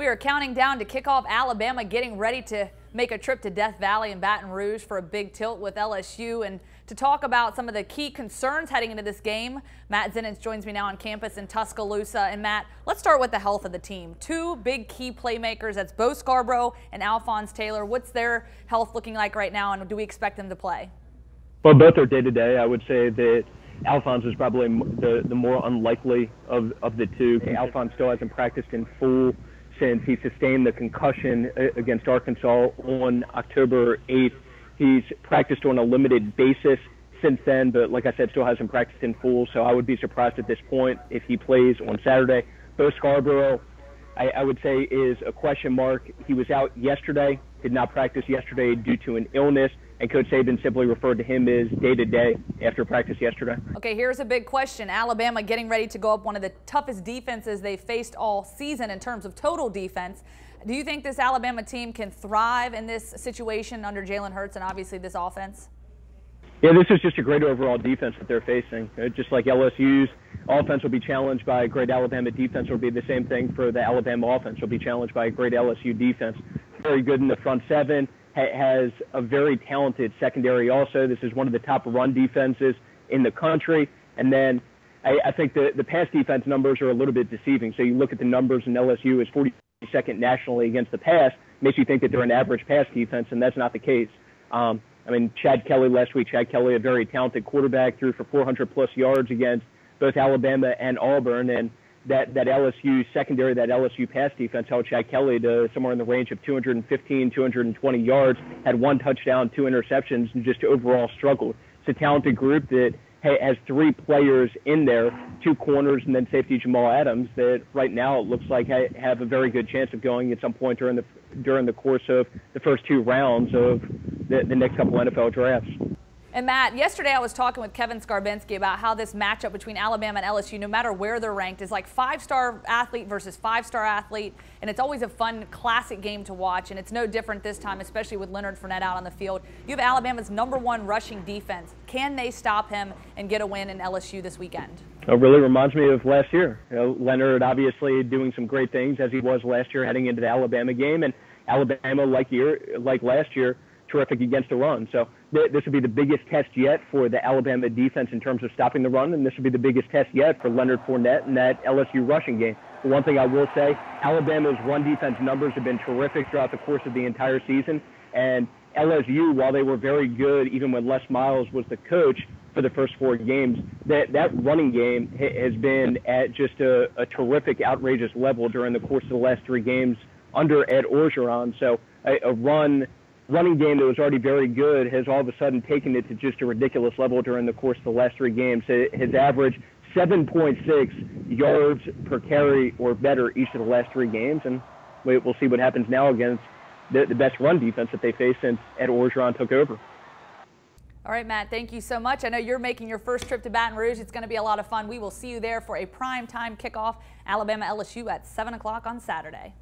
We are counting down to kick off Alabama, getting ready to make a trip to Death Valley and Baton Rouge for a big tilt with LSU. And to talk about some of the key concerns heading into this game, Matt Zenitz joins me now on campus in Tuscaloosa. And Matt, let's start with the health of the team. Two big key playmakers, that's Bo Scarbrough and Alphonse Taylor. What's their health looking like right now, and do we expect them to play? Well, both are day-to-day. I would say that Alphonse is probably the more unlikely of the two. Alphonse still hasn't practiced in full since he sustained the concussion against Arkansas on October 8th. He's practiced on a limited basis since then, but like I said, still hasn't practiced in full, so I would be surprised at this point if he plays on Saturday. Bo Scarbrough, I would say, is a question mark. He was out yesterday, did not practice yesterday due to an illness, and Coach Saban simply referred to him as day-to-day after practice yesterday. Okay, here's a big question. Alabama getting ready to go up one of the toughest defenses they've faced all season in terms of total defense. Do you think this Alabama team can thrive in this situation under Jalen Hurts and obviously this offense? Yeah, this is just a great overall defense that they're facing. Just like LSU's offense will be challenged by a great Alabama defense, it will be the same thing for the Alabama offense. Will be challenged by a great LSU defense. Very good in the front seven. Has a very talented secondary also. This is one of the top run defenses in the country. And then I think the pass defense numbers are a little bit deceiving. So you look at the numbers, and LSU is 42nd nationally against the pass. Makes you think that they're an average pass defense, and that's not the case. I mean, Chad Kelly last week, a very talented quarterback, threw for 400-plus yards against both Alabama and Auburn. And that LSU secondary, that LSU pass defense held Chad Kelly to somewhere in the range of 215, 220 yards, had one touchdown, 2 interceptions, and just overall struggled. It's a talented group that has 3 players in there, 2 corners, and then safety Jamal Adams, that right now it looks like have a very good chance of going at some point during the course of the first 2 rounds of the next couple NFL drafts. And Matt, yesterday I was talking with Kevin Scarbrough about how this matchup between Alabama and LSU, no matter where they're ranked, is like 5-star athlete versus 5-star athlete. And it's always a fun, classic game to watch. And it's no different this time, especially with Leonard Fournette out on the field. You have Alabama's #1 rushing defense. Can they stop him and get a win in LSU this weekend? It really reminds me of last year. Leonard obviously doing some great things as he was last year heading into the Alabama game. And Alabama, like last year, terrific against the run. So this would be the biggest test yet for the Alabama defense in terms of stopping the run, and this would be the biggest test yet for Leonard Fournette in that LSU rushing game. The one thing I will say, Alabama's run defense numbers have been terrific throughout the course of the entire season, and LSU, while they were very good, even when Les Miles was the coach for the first 4 games, that running game has been at just a terrific, outrageous level during the course of the last 3 games under Ed Orgeron. So a running game that was already very good has all of a sudden taken it to just a ridiculous level during the course of the last 3 games. It has averaged 7.6 yards per carry or better each of the last 3 games, and we'll see what happens now against the best run defense that they faced since Ed Orgeron took over. All right, Matt, thank you so much. I know you're making your first trip to Baton Rouge. It's going to be a lot of fun. We will see you there for a prime time kickoff, Alabama-LSU at 7 o'clock on Saturday.